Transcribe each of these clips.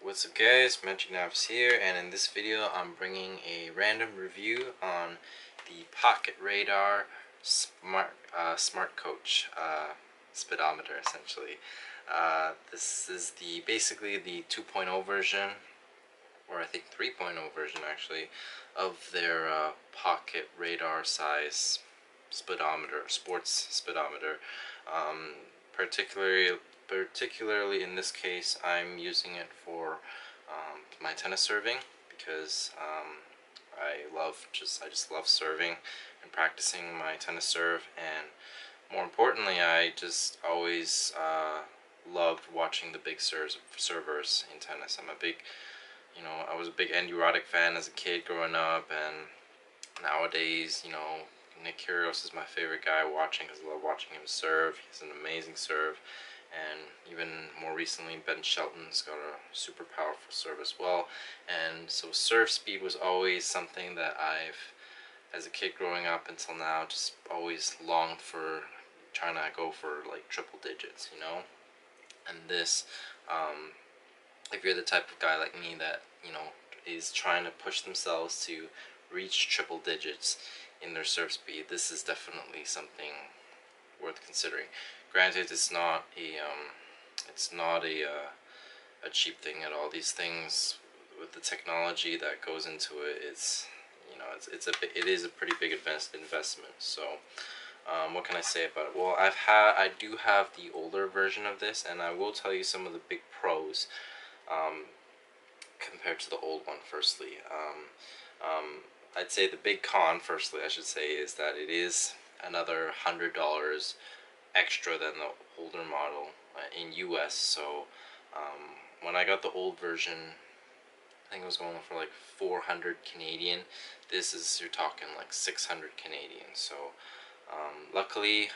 What's up guys, Magic Navs here, and in this video I'm bringing a random review on the Pocket Radar Smart Coach speedometer essentially. This is basically the 2.0 version, or I think 3.0 version actually, of their Pocket Radar size speedometer, sports speedometer. Um, particularly in this case, I'm using it for my tennis serving because I just love serving and practicing my tennis serve, and more importantly, I just always loved watching the big servers in tennis. I was a big Andy Roddick fan as a kid growing up, and nowadays, Nick Kyrgios is my favorite guy watching because I love watching him serve. He has an amazing serve, and even more recently, Ben Shelton's got a super powerful serve as well. And so serve speed was always something that as a kid growing up until now, just always longed for, trying to go for like triple digits. And this, if you're the type of guy like me that, is trying to push themselves to reach triple digits in their serve speed, this is definitely something worth considering. Granted, it's not a cheap thing at all. These things, with the technology that goes into it, it is a pretty big investment. So what can I say about it? Well, I do have the older version of this, and I will tell you some of the big pros compared to the old one. Firstly, I'd say the big con, firstly, I should say, is that it is another $100 extra than the older model in US. So when I got the old version, I think it was going for like 400 Canadian. You're talking like 600 Canadian. So luckily,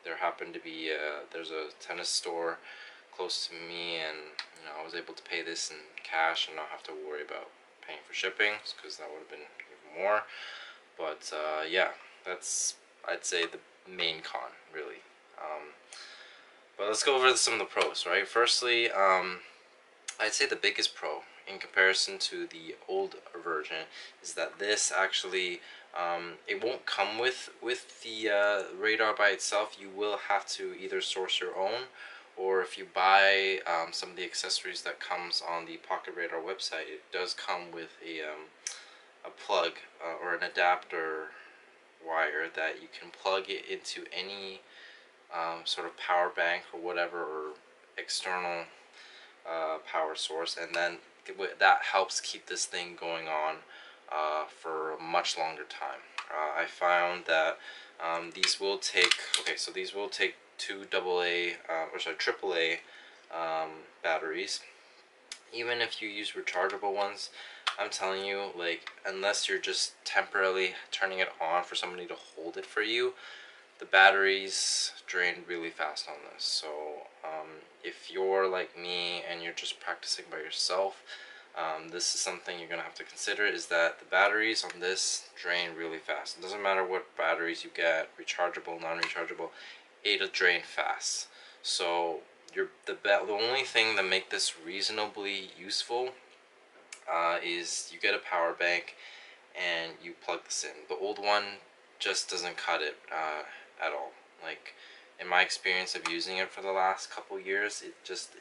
there happened to be there's a tennis store close to me, and I was able to pay this in cash and not have to worry about paying for shipping, because that would have been even more. But yeah, that's, I'd say, the main con, really. But let's go over some of the pros, right? Firstly, I'd say the biggest pro in comparison to the old version is that this actually, it won't come with the radar by itself. You will have to either source your own, or if you buy some of the accessories that comes on the Pocket Radar website, it does come with a plug or an adapter wire that you can plug it into any sort of power bank or whatever, or external power source, and then that helps keep this thing going on for a much longer time. I found that these will take, so these will take two AAA batteries. Even if you use rechargeable ones, I'm telling you, like, unless you're just temporarily turning it on for somebody to hold it for you, the batteries drain really fast on this. So if you're like me and you're just practicing by yourself, this is something you're gonna have to consider, is that the batteries on this drain really fast. It doesn't matter what batteries you get, rechargeable, non-rechargeable, it'll drain fast. So the only thing that make this reasonably useful is you get a power bank and you plug this in. The old one just doesn't cut it at all. Like, in my experience of using it for the last couple years, it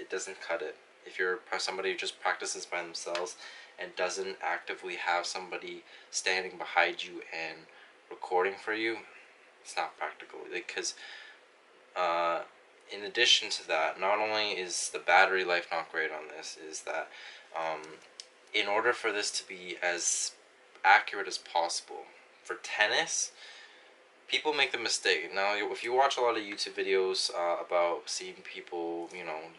doesn't cut it. If you're somebody who just practices by themselves and doesn't actively have somebody standing behind you and recording for you, it's not practical. Because in addition to that, not only is the battery life not great on this, is that in order for this to be as accurate as possible for tennis, people make the mistake. Now, if you watch a lot of YouTube videos about seeing people,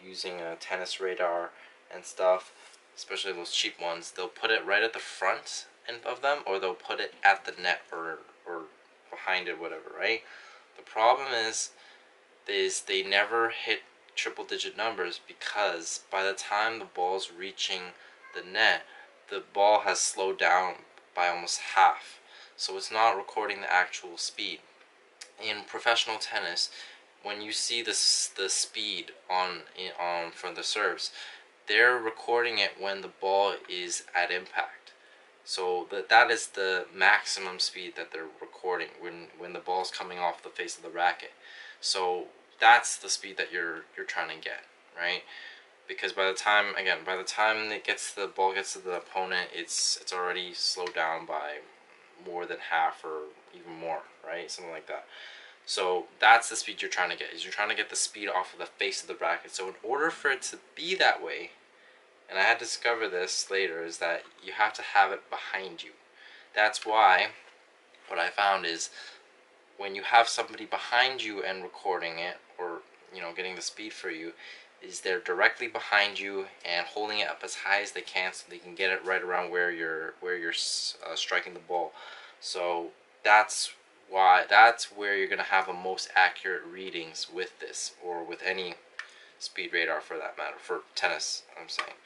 using a tennis radar and stuff, especially those cheap ones, they'll put it right at the front of them, or they'll put it at the net, or behind it, whatever, right? The problem is they never hit triple digit numbers, because by the time the ball's reaching the net, the ball has slowed down by almost half. So it's not recording the actual speed. In professional tennis, when you see the speed on for the serves, they're recording it when the ball is at impact. So that is the maximum speed that they're recording when the ball's coming off the face of the racket. So that's the speed that you're trying to get, right? Because by the time the ball gets to the opponent, it's already slowed down by more than half or even more, right? Something like that. So that's the speed you're trying to get. Is you're trying to get the speed off of the face of the racket. So in order for it to be that way, and I had to discover this later, is that you have to have it behind you. That's why what I found is when you have somebody behind you and recording it, or getting the speed for you, is they're directly behind you and holding it up as high as they can so they can get it right around where you're striking the ball. So that's where you're gonna have the most accurate readings with this, or with any speed radar for that matter, for tennis I'm saying.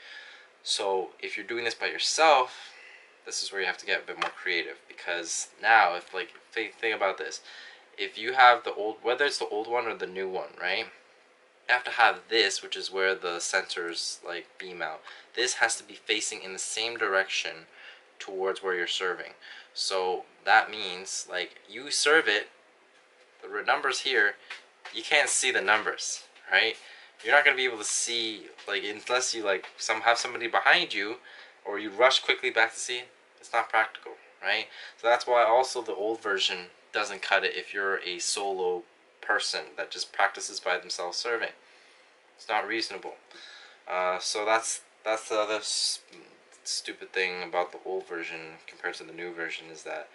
So if you're doing this by yourself, this is where you have to get a bit more creative, because now if think about this, if you have the old, whether it's the old one or the new one, right? You have to have this, which is where the sensors beam out. This has to be facing in the same direction towards where you're serving. So that means you serve it, the numbers here, you can't see the numbers, right? You're not gonna be able to see unless you have somebody behind you, or you rush quickly back to see. It's not practical, right? So that's why also the old version doesn't cut it if you're a solo person that just practices by themselves serving. It's not reasonable. So that's the other stupid thing about the old version compared to the new version, is that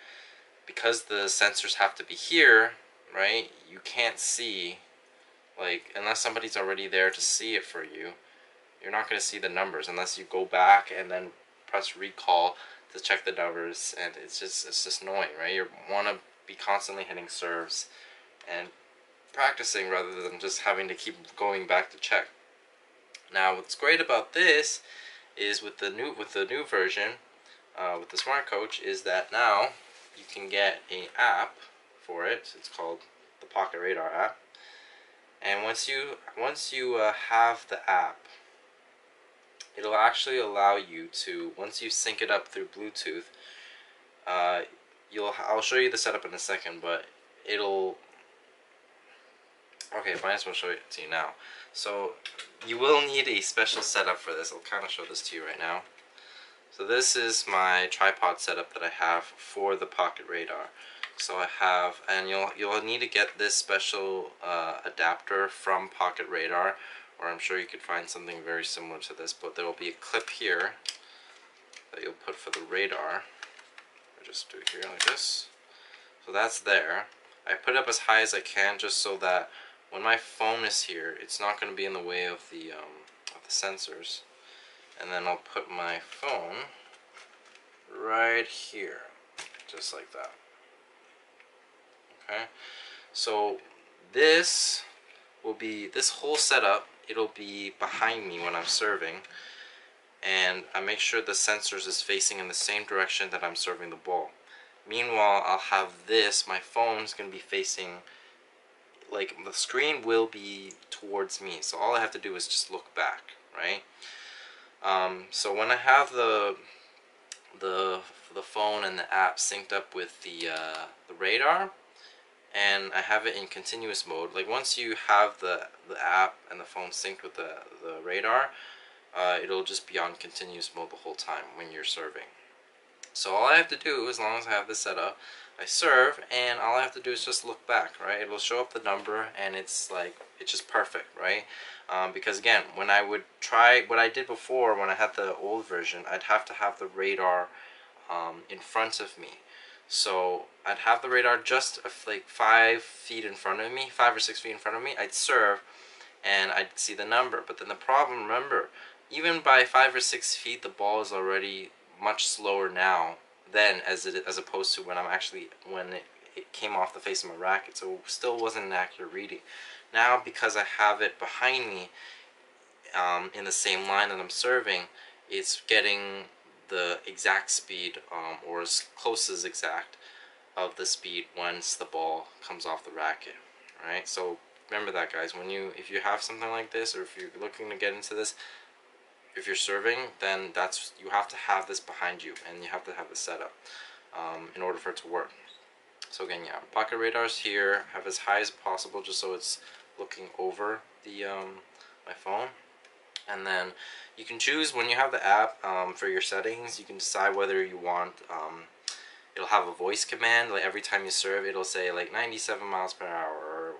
because the sensors have to be here, right? You can't see, unless somebody's already there to see it for you. You're not going to see the numbers unless you go back and then press recall to check the numbers, and it's just annoying, right? You want to be constantly hitting serves and practicing rather than just having to keep going back to check. Now, what's great about this is with the new version, with the Smart Coach, is that now you can get an app for it. It's called the Pocket Radar app, and once you have the app, it'll actually allow you to, once you sync it up through Bluetooth, I'll show you the setup in a second, but okay, might as well show it to you now. So you will need a special setup for this. I'll kind of show this to you right now. So this is my tripod setup that I have for the Pocket Radar. So I have, and you'll need to get this special adapter from Pocket Radar, or I'm sure you could find something very similar to this, but there will be a clip here that you'll put for the radar. I'll just do it here like this. So that's there. I put it up as high as I can just so that when my phone is here, it's not going to be in the way of the sensors. And then I'll put my phone right here, just like that. Okay, so this whole setup, it'll be behind me when I'm serving, and I make sure the sensors is facing in the same direction that I'm serving the ball. Meanwhile, I'll have this, my phone's going to be facing, the screen will be towards me, so all I have to do is just look back, right? So when I have the phone and the app synced up with the radar, and I have it in continuous mode, once you have the app and the phone synced with the radar, it'll just be on continuous mode the whole time when you're serving. So all I have to do, as long as I have this set up, I serve, and all I have to do is just look back, right? It'll show up the number, and it's just perfect, right? Because again, when I would try what I did before, when I had the old version, I'd have to have the radar in front of me. So I'd have the radar just 5 feet in front of me, 5 or 6 feet in front of me. I'd serve, and I'd see the number. But then the problem, remember, even by 5 or 6 feet, the ball is already much slower now than as opposed to when it came off the face of my racket. So it still wasn't an accurate reading. Now, because I have it behind me in the same line that I'm serving, it's getting the exact speed, or as close as exact, of the speed once the ball comes off the racket. Right? So remember that, guys. If you have something like this, or if you're looking to get into this, if you're serving, then that's, you have to have this behind you, and you have to have this set up in order for it to work. So again, yeah, pocket radars here, have as high as possible, just so it's looking over the my phone. And then you can choose when you have the app for your settings. You can decide whether you want. It'll have a voice command. Like every time you serve, it'll say like 97 miles per hour or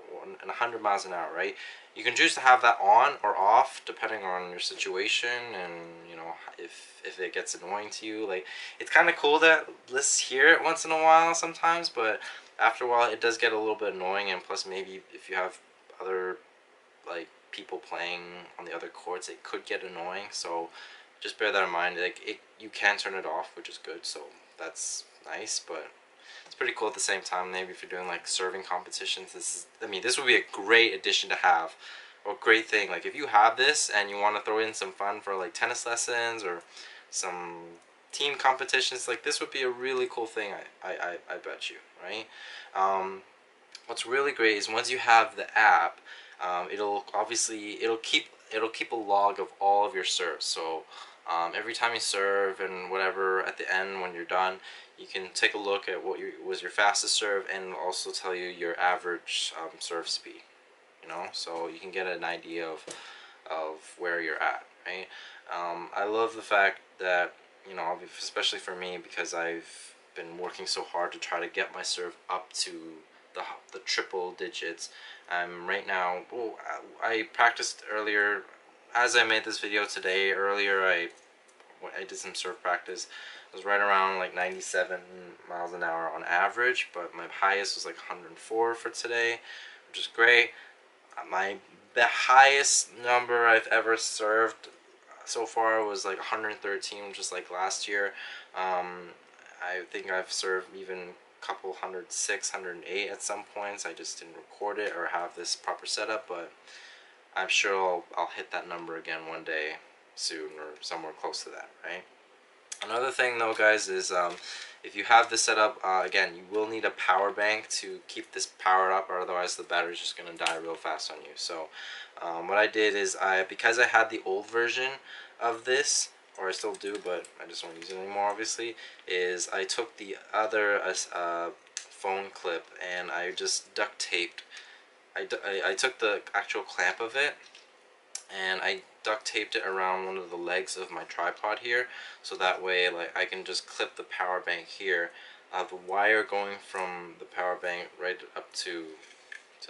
100 miles an hour, right? You can choose to have that on or off depending on your situation, and you know, if it gets annoying to you. Like, it's kind of cool that let's hear it once in a while sometimes, but after a while it does get a little bit annoying. And plus, maybe if you have other like people playing on the other courts, it could get annoying. So just bear that in mind. Like, you can turn it off, which is good. So that's nice, but it's pretty cool at the same time. Maybe if you're doing like serving competitions, this would be a great addition to have, or great thing. Like, if you have this and you want to throw in some fun for like tennis lessons or some team competitions, like this would be a really cool thing. I bet you, right? What's really great is once you have the app, it'll keep a log of all of your serves. So every time you serve and whatever, at the end when you're done, you can take a look at what was your fastest serve, and also tell you your average serve speed. You know, so you can get an idea of where you're at, right? I love the fact that, you know, especially for me, because I've been working so hard to try to get my serve up to the triple digits. Right now, I practiced earlier. As I made this video today, earlier I did some serve practice. It was right around like 97 miles an hour on average, but my highest was like 104 for today, which is great. The highest number I've ever served so far was like 113, just like last year. I think I've served even a couple 106, 108 at some points. I just didn't record it or have this proper setup, but I'm sure I'll hit that number again one day soon, or somewhere close to that, right? Another thing though, guys, is if you have this set up, again, you will need a power bank to keep this powered up, or otherwise the battery's just going to die real fast on you. So what I did is, because I had the old version of this, or I still do, but I just don't use it anymore, obviously, is I took the other phone clip and I just duct taped. I took the actual clamp of it and I duct taped it around one of the legs of my tripod here, so that way like I can just clip the power bank here. The wire going from the power bank right up to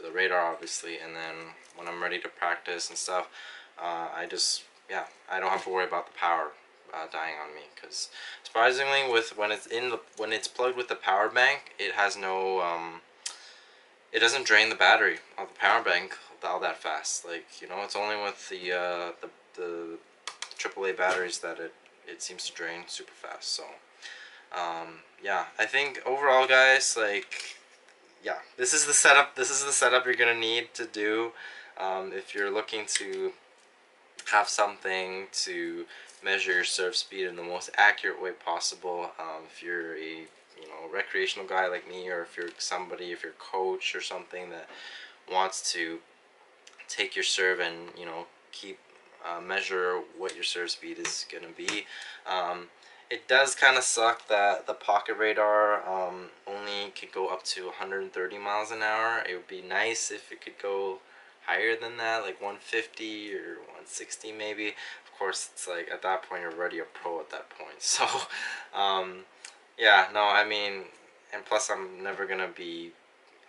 the radar, obviously, and then when I'm ready to practice and stuff, I just, yeah, I don't have to worry about the power dying on me, because surprisingly, with when it's plugged with the power bank, it has no it doesn't drain the battery of the power bank all that fast. Like, you know, it's only with the AAA batteries that it seems to drain super fast. So yeah, I think overall, guys, like, yeah, this is the setup. This is the setup you're gonna need to do if you're looking to have something to measure your serve speed in the most accurate way possible. If you're a recreational guy like me, or if you're a coach or something that wants to take your serve and keep measure what your serve speed is gonna be. It does kind of suck that the pocket radar only could go up to 130 miles an hour. It would be nice if it could go higher than that, like 150 or 160 maybe. Of course, it's like at that point you're already a pro at that point. So yeah, no, I mean, and plus I'm never gonna be,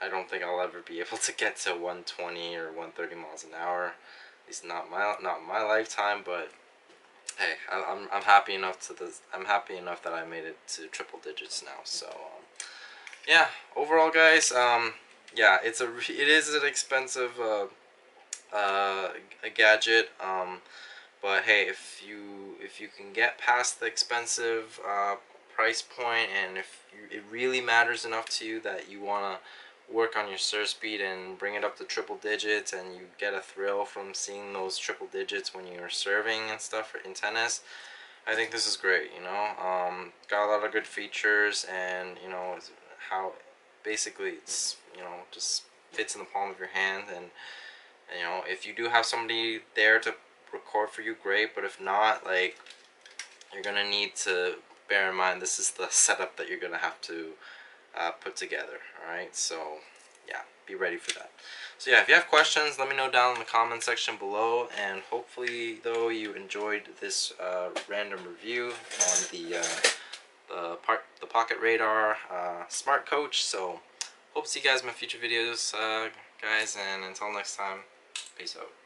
I don't think I'll ever be able to get to 120 or 130 miles an hour. At least not my lifetime. But hey, I'm happy enough I'm happy enough that I made it to triple digits now. So yeah, overall, guys, yeah, it is an expensive a gadget. But hey, if you can get past the expensive price point, and if it really matters enough to you that you wanna work on your serve speed and bring it up to triple digits, and you get a thrill from seeing those triple digits when you're serving and stuff in tennis, I think this is great. Got a lot of good features, and how basically it's just fits in the palm of your hand. And if you do have somebody there to record for you, great. But if not, like, you're gonna need to bear in mind this is the setup that you're gonna have to put together. Alright, so yeah, be ready for that. So yeah, if you have questions, let me know down in the comment section below, and hopefully though you enjoyed this random review on the Pocket Radar Smart Coach. So hope to see you guys in my future videos, guys, and until next time, peace out.